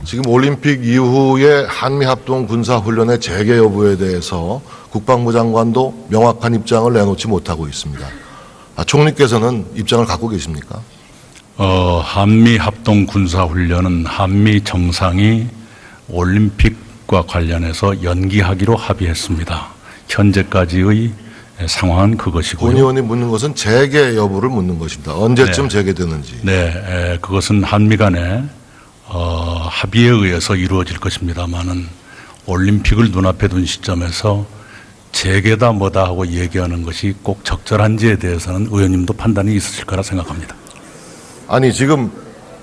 지금 올림픽 이후에 한미합동 군사훈련의 재개 여부에 대해서 국방부 장관도 명확한 입장을 내놓지 못하고 있습니다. 총리께서는 입장을 갖고 계십니까? 한미합동 군사훈련은 한미 정상이 올림픽과 관련해서 연기하기로 합의했습니다. 현재까지의 상황은 그것이고요. 권 의원이 묻는 것은 재개 여부를 묻는 것입니다. 언제쯤 재개되는지. 네, 그것은 한미 간의 합의에 의해서 이루어질 것입니다만은 올림픽을 눈앞에 둔 시점에서 재개다 뭐다 하고 얘기하는 것이 꼭 적절한지에 대해서는 의원님도 판단이 있으실 거라 생각합니다. 아니 지금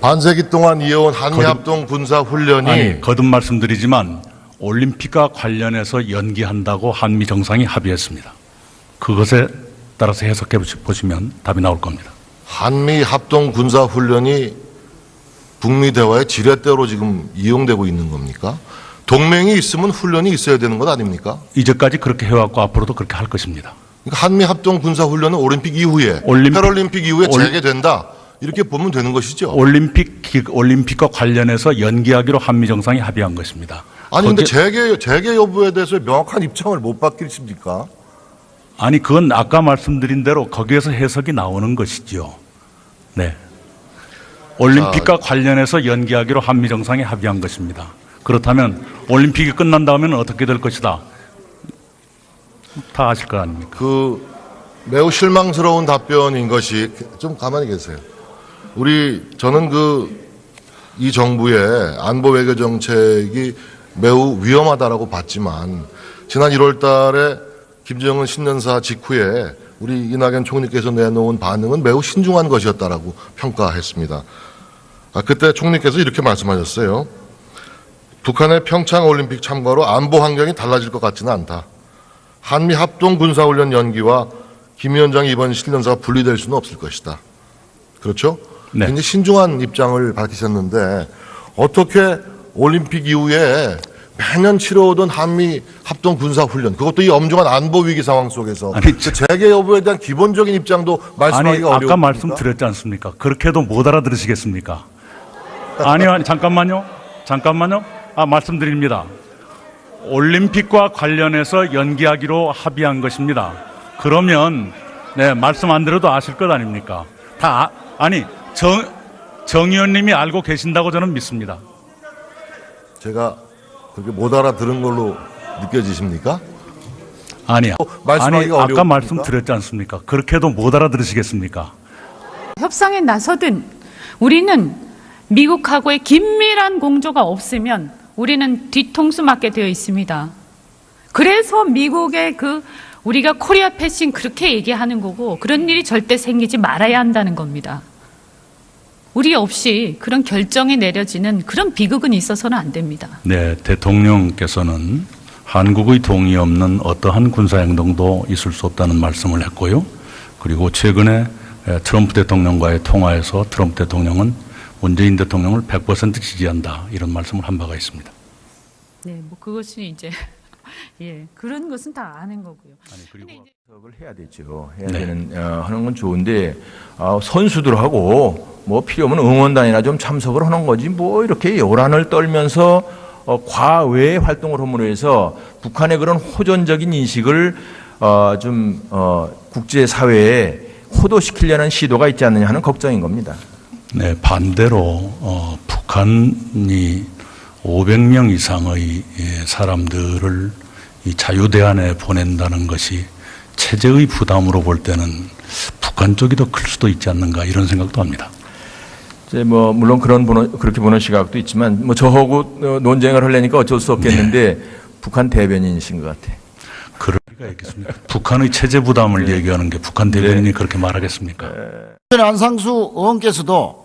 반세기 동안 이어온 한미합동 군사훈련이 거듭 말씀드리지만 올림픽과 관련해서 연기한다고 한미 정상이 합의했습니다. 그것에 따라서 해석해 보시면 답이 나올 겁니다. 한미합동 군사훈련이 북미 대화의 지렛대로 지금 이용되고 있는 겁니까? 동맹이 있으면 훈련이 있어야 되는 것 아닙니까? 이제까지 그렇게 해왔고 앞으로도 그렇게 할 것입니다. 그러니까 한미합동 군사훈련은 올림픽 이후에 패럴림픽 이후에 재개된다 이렇게 보면 되는 것이죠. 올림픽과 관련해서 연기하기로 한미 정상이 합의한 것입니다. 아니 근데 재개 여부에 대해서 명확한 입장을 못 밝히십니까? 아니 그건 아까 말씀드린 대로 거기에서 해석이 나오는 것이죠. 네. 올림픽과 관련해서 연기하기로 한미 정상이 합의한 것입니다. 그렇다면 올림픽이 끝난 다음에는 어떻게 될 것이다. 다 아실 거 아닙니까? 매우 실망스러운 답변인 것이 좀 가만히 계세요. 저는 이 정부의 안보 외교 정책이 매우 위험하다라고 봤지만 지난 1월 달에 김정은 신년사 직후에 우리 이낙연 총리께서 내놓은 반응은 매우 신중한 것이었다라고 평가했습니다. 그때 총리께서 이렇게 말씀하셨어요. 북한의 평창 올림픽 참가로 안보 환경이 달라질 것 같지는 않다. 한미 합동 군사훈련 연기와 김 위원장이 이번 신년사가 분리될 수는 없을 것이다. 그렇죠? 네. 굉장히 신중한 입장을 밝히셨는데 어떻게 올림픽 이후에 매년 치러오던 한미 합동 군사훈련 그것도 이 엄중한 안보 위기 상황 속에서 재개 여부에 대한 기본적인 입장도 말씀하기가 어려워요. 아까 말씀드렸지 않습니까? 그렇게도 못 알아들으시겠습니까? 아니요, 잠깐만요. 말씀드립니다. 올림픽과 관련해서 연기하기로 합의한 것입니다. 그러면 말씀 안 드려도 아실 것 아닙니까? 정 의원님이 알고 계신다고 저는 믿습니다. 제가 그렇게 못 알아들은 걸로 느껴지십니까? 아까 말씀드렸지 않습니까? 그렇게도 못 알아들으시겠습니까? 협상에 나서든 우리는 미국하고의 긴밀한 공조가 없으면 우리는 뒤통수 맞게 되어 있습니다. 그래서 미국의 우리가 코리아 패싱 그렇게 얘기하는 거고 그런 일이 절대 생기지 말아야 한다는 겁니다. 우리 없이 그런 결정이 내려지는 그런 비극은 있어서는 안 됩니다. 네, 대통령께서는 한국의 동의 없는 어떠한 군사행동도 있을 수 없다는 말씀을 했고요. 그리고 최근에 트럼프 대통령과의 통화에서 트럼프 대통령은 문재인 대통령을 100% 지지한다 이런 말씀을 한 바가 있습니다. 네, 그것이 이제 그런 것은 다 아는 거고요. 그리고 해석을 해야 되죠. 하는 건 좋은데 선수들하고 필요 없는 응원단이나 좀 참석을 하는 거지 이렇게 요란을 떨면서 과외 활동을 함으로 해서 북한의 그런 호전적인 인식을 국제 사회에 호도시키려는 시도가 있지 않느냐 하는 걱정인 겁니다. 네, 반대로 북한이 500명 이상의 사람들을 이 자유대안에 보낸다는 것이 체제의 부담으로 볼 때는 북한 쪽이 더 클 수도 있지 않는가 이런 생각도 합니다. 물론 그렇게 보는 시각도 있지만 저하고 논쟁을 하려니까 어쩔 수 없겠는데 북한 대변인이신 것 같아. 그럴 리가 있겠습니까? 북한의 체제 부담을 얘기하는 게 북한 대변인이 그렇게 말하겠습니까? 안상수 의원께서도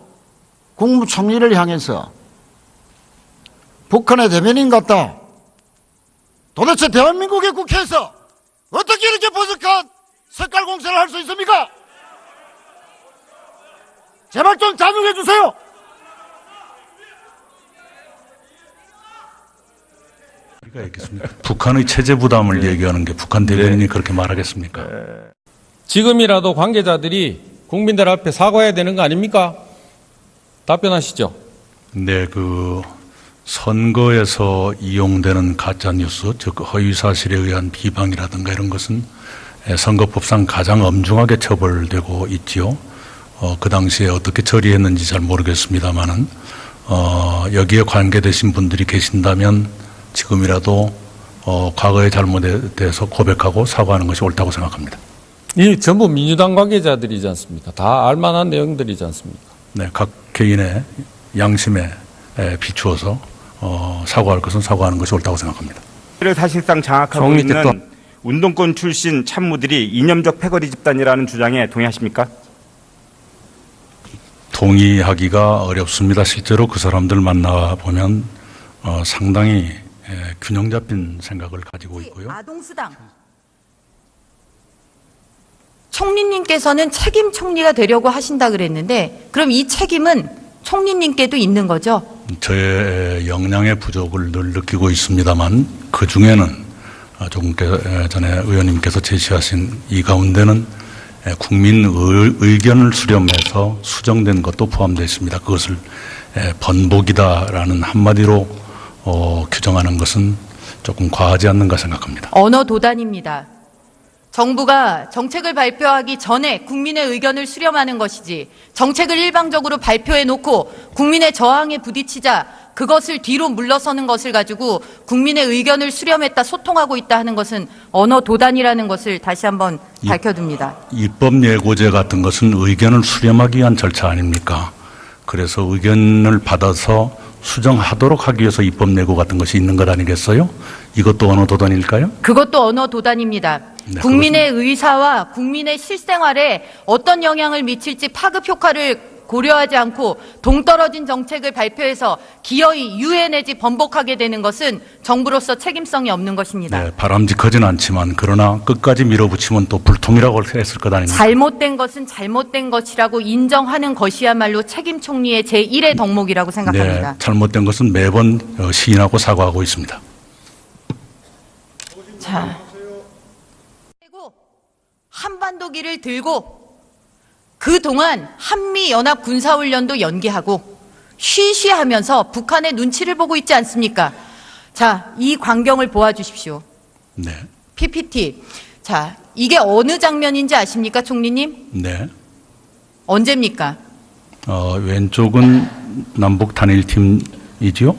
국무총리를 향해서 북한의 대변인 같다. 도대체 대한민국의 국회에서 어떻게 이렇게 버석한 색깔 공세를 할 수 있습니까? 제발 좀 자중해 주세요. 북한의 체제 부담을 얘기하는 게 북한 대변인이 그렇게 말하겠습니까? 지금이라도 관계자들이 국민들 앞에 사과해야 되는 거 아닙니까? 답변하시죠. 네, 선거에서 이용되는 가짜뉴스, 즉 허위사실에 의한 비방이라든가 이런 것은 선거법상 가장 엄중하게 처벌되고 있지요. 그 당시에 어떻게 처리했는지 잘 모르겠습니다만은 여기에 관계되신 분들이 계신다면 지금이라도 과거의 잘못에 대해서 고백하고 사과하는 것이 옳다고 생각합니다. 이 전부 민주당 관계자들이지 않습니까? 다 알만한 내용들이지 않습니까? 네, 각 개인의 양심에 비추어서 사과할 것은 사과하는 것이 옳다고 생각합니다. 를 사실상 장악하고 정리 됐다. 있는 운동권 출신 참모들이 이념적 패거리 집단이라는 주장에 동의하십니까? 동의하기가 어렵습니다. 실제로 그 사람들 만나보면 상당히 균형 잡힌 생각을 가지고 있고요. 아동수당. 총리님께서는 책임 총리가 되려고 하신다 그랬는데 그럼 이 책임은 총리님께도 있는 거죠? 저의 역량의 부족을 늘 느끼고 있습니다만 그 중에는 조금 전에 의원님께서 제시하신 이 가운데는 국민 의견을 수렴해서 수정된 것도 포함되어 있습니다. 그것을 번복이다라는 한마디로 규정하는 것은 조금 과하지 않는가 생각합니다. 언어 도단입니다. 정부가 정책을 발표하기 전에 국민의 의견을 수렴하는 것이지 정책을 일방적으로 발표해 놓고 국민의 저항에 부딪히자 그것을 뒤로 물러서는 것을 가지고 국민의 의견을 수렴했다, 소통하고 있다 하는 것은 언어 도단이라는 것을 다시 한번 밝혀둡니다. 입법 예고제 같은 것은 의견을 수렴하기 위한 절차 아닙니까? 그래서 의견을 받아서 수정하도록 하기 위해서 입법 예고 같은 것이 있는 것 아니겠어요? 이것도 언어 도단일까요? 그것도 언어 도단입니다. 네, 국민의 의사와 국민의 실생활에 어떤 영향을 미칠지 파급 효과를 고려하지 않고 동떨어진 정책을 발표해서 기어이 유예 내지 번복하게 되는 것은 정부로서 책임성이 없는 것입니다. 네, 바람직하진 않지만 그러나 끝까지 밀어붙이면 또 불통이라고 했을 것 아닙니까? 잘못된 것은 잘못된 것이라고 인정하는 것이야말로 책임 총리의 제1의 덕목이라고 생각합니다. 네, 잘못된 것은 매번 시인하고 사과하고 있습니다. 자, 그리고 한반도기를 들고 그동안 한미연합 군사훈련도 연기하고 쉬쉬하면서 북한의 눈치를 보고 있지 않습니까? 자, 이 광경을 보아주십시오. 네, PPT. 자, 이게 어느 장면인지 아십니까, 총리님? 네. 언제입니까? 왼쪽은 남북 단일팀이지요?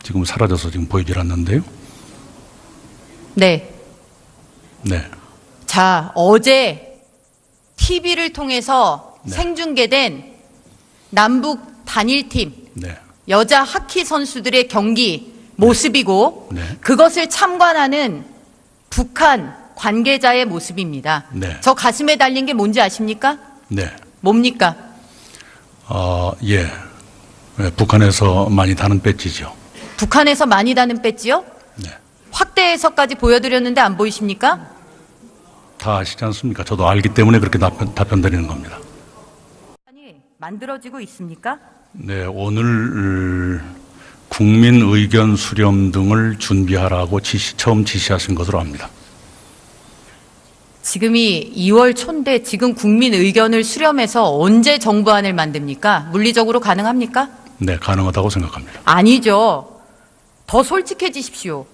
지금 사라져서 지금 보이질 않는데요. 네. 네, 자, 어제 TV를 통해서 네. 생중계된 남북 단일팀 네, 여자 하키 선수들의 경기 모습이고 네. 그것을 참관하는 북한 관계자의 모습입니다. 네. 저 가슴에 달린 게 뭔지 아십니까? 네. 뭡니까? 예. 네, 북한에서 많이 다는 배지죠. 북한에서 많이 다는 배지요? 네. 확대해서까지 보여드렸는데 안 보이십니까? 다 아시지 않습니까? 저도 알기 때문에 그렇게 답변 드리는 겁니다. 아니, 만들어지고 있습니까? 네, 오늘 국민 의견 수렴 등을 준비하라고 처음 지시하신 것으로 압니다. 지금이 2월 초인데 지금 국민 의견을 수렴해서 언제 정부안을 만듭니까? 물리적으로 가능합니까? 네, 가능하다고 생각합니다. 아니죠. 더 솔직해지십시오.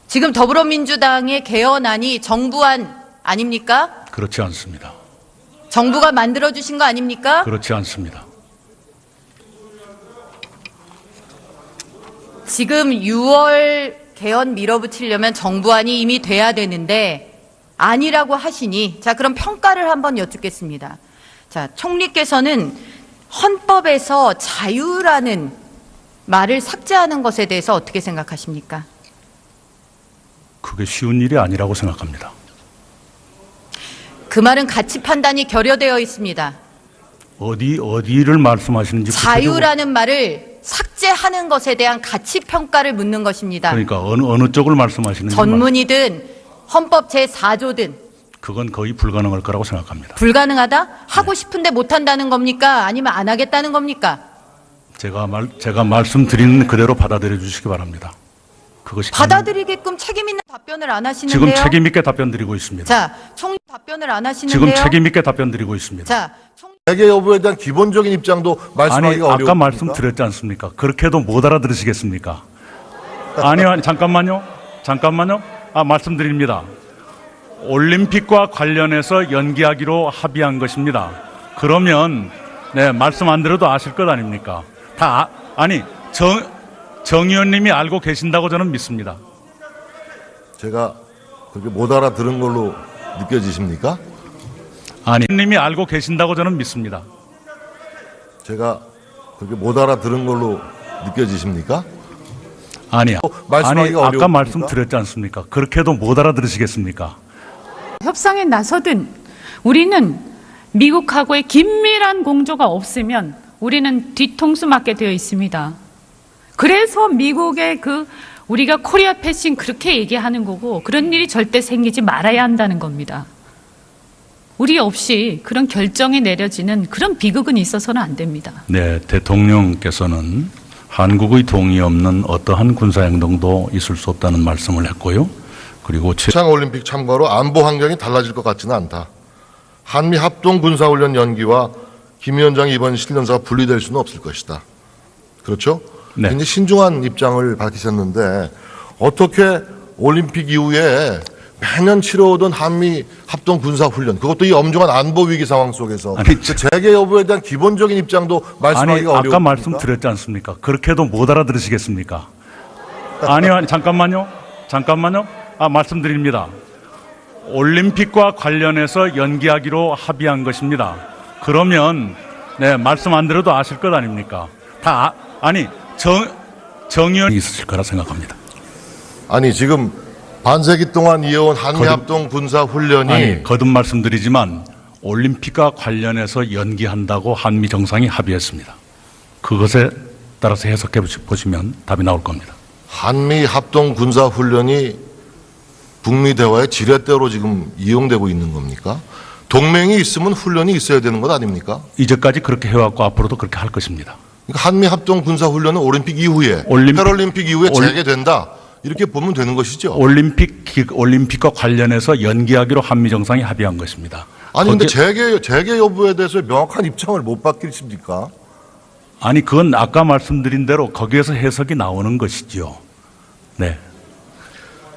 지금 더불어민주당의 개헌안이 정부안 아닙니까? 그렇지 않습니다. 정부가 만들어주신 거 아닙니까? 그렇지 않습니다. 지금 6월 개헌 밀어붙이려면 정부안이 이미 돼야 되는데 아니라고 하시니 자, 그럼 평가를 한번 여쭙겠습니다. 자, 총리께서는 헌법에서 자유라는 말을 삭제하는 것에 대해서 어떻게 생각하십니까? 그게 쉬운 일이 아니라고 생각합니다. 그 말은 가치 판단이 결여되어 있습니다. 어디를 말씀하시는지 자유라는 말을 삭제하는 것에 대한 가치 평가를 묻는 것입니다. 그러니까 어느 쪽을 말씀하시는지 전문이든 헌법 제4조든 그건 거의 불가능할 거라고 생각합니다. 불가능하다? 하고 싶은데 못 한다는 겁니까? 아니면 안 하겠다는 겁니까? 제가 말씀드리는 그대로 받아들여 주시기 바랍니다. 그것이 받아들이게끔 책임 있는 답변을 안 하시는데요. 지금 책임 있게 답변 드리고 있습니다. 자, 총리 답변을 안 하시는데요. 지금 책임 있게 답변 드리고 있습니다. 자, 총리 재개 여부에 대한 기본적인 입장도 아니, 말씀하기가 어려워요. 아까 말씀드렸지 않습니까? 그렇게도 못 알아들으시겠습니까? 아니, 잠깐만요. 말씀드립니다. 올림픽과 관련해서 연기하기로 합의한 것입니다. 그러면, 네, 말씀 안 드려도 아실 것 아닙니까? 정 의원님이 알고 계신다고 저는 믿습니다. 제가 그렇게 못 알아들은 걸로 느껴지십니까? 아니, 의원님이 알고 계신다고 저는 믿습니다. 제가 그렇게 못 알아들은 걸로 느껴지십니까? 아까 말씀하기가 어려우십니까? 말씀드렸지 않습니까? 그렇게도 못 알아들으시겠습니까? 협상에 나서든 우리는 미국하고의 긴밀한 공조가 없으면 우리는 뒤통수 맞게 되어 있습니다. 그래서 미국의 우리가 코리아 패싱 그렇게 얘기하는 거고 그런 일이 절대 생기지 말아야 한다는 겁니다. 우리 없이 그런 결정이 내려지는 그런 비극은 있어서는 안 됩니다. 네, 대통령께서는 한국의 동의 없는 어떠한 군사행동도 있을 수 없다는 말씀을 했고요. 그리고 평창올림픽 참가로 안보 환경이 달라질 것 같지는 않다. 한미 합동 군사훈련 연기와 김 위원장의 이번 신년사가 분리될 수는 없을 것이다. 그렇죠? 네. 굉장히 신중한 입장을 밝히셨는데 어떻게 올림픽 이후에 매년 치러오던 한미 합동 군사훈련, 그것도 이 엄중한 안보 위기 상황 속에서 그 재개 여부에 대한 기본적인 입장도 말씀하기가 어려워요. 아까 말씀드렸지 않습니까? 그렇게도 못 알아들으시겠습니까? 아니, 잠깐만요. 말씀드립니다. 올림픽과 관련해서 연기하기로 합의한 것입니다. 그러면, 네, 말씀 안 드려도 아실 것 아닙니까? 정 의원이 있으실 거라 생각합니다. 아니, 지금 반세기 동안 이어온 한미 합동 군사훈련이 거듭 말씀드리지만 올림픽과 관련해서 연기한다고 한미 정상이 합의했습니다. 그것에 따라서 해석해 보시면 답이 나올 겁니다. 한미 합동 군사훈련이 북미 대화의 지렛대로 지금 이용되고 있는 겁니까? 동맹이 있으면 훈련이 있어야 되는 것 아닙니까? 이제까지 그렇게 해왔고 앞으로도 그렇게 할 것입니다. 그러니까 한미 합동 군사훈련은 올림픽 이후에, 패럴림픽 이후에 재개된다. 이렇게 보면 되는 것이죠. 올림픽과 관련해서 연기하기로 한미 정상이 합의한 것입니다. 아니 근데 재개 여부에 대해서 명확한 입장을 못 밝히십니까? 아니, 그건 아까 말씀드린 대로 거기에서 해석이 나오는 것이죠. 네.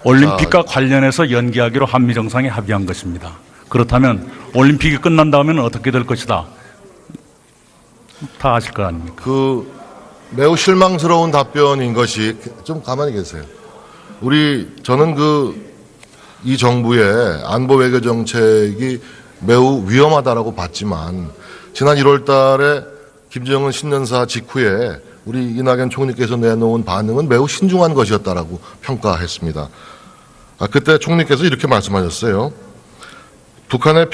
올림픽과 관련해서 연기하기로 한미 정상이 합의한 것입니다. 그렇다면 올림픽이 끝난 다음에는 어떻게 될 것이다. 다 아실 거 아닙니까? 매우 실망스러운 답변인 것이, 좀 가만히 계세요. 저는 이 정부의 안보 외교 정책이 매우 위험하다라고 봤지만, 지난 1월 달에 김정은 신년사 직후에 우리 이낙연 총리께서 내놓은 반응은 매우 신중한 것이었다라고 평가했습니다. 그때 총리께서 이렇게 말씀하셨어요. 북한의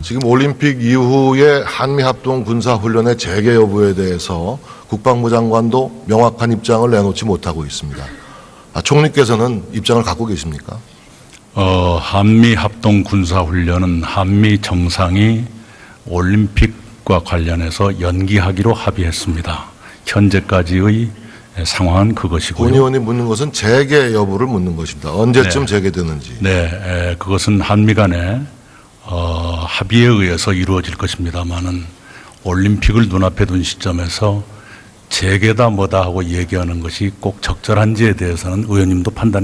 지금 올림픽 이후에 한미 합동 군사훈련의 재개 여부에 대해서 국방부 장관도 명확한 입장을 내놓지 못하고 있습니다. 총리께서는 입장을 갖고 계십니까? 한미 합동 군사훈련은 한미 정상이 올림픽과 관련해서 연기하기로 합의했습니다. 현재까지의 상황은 그것이고요. 권 의원이 묻는 것은 재개 여부를 묻는 것입니다. 언제쯤 재개되는지. 네, 그것은 한미 간의 합의에 의해서 이루어질 것입니다만은 올림픽을 눈앞에 둔 시점에서 재개다 뭐다 하고 얘기하는 것이 꼭 적절한지에 대해서는 의원님도 판단이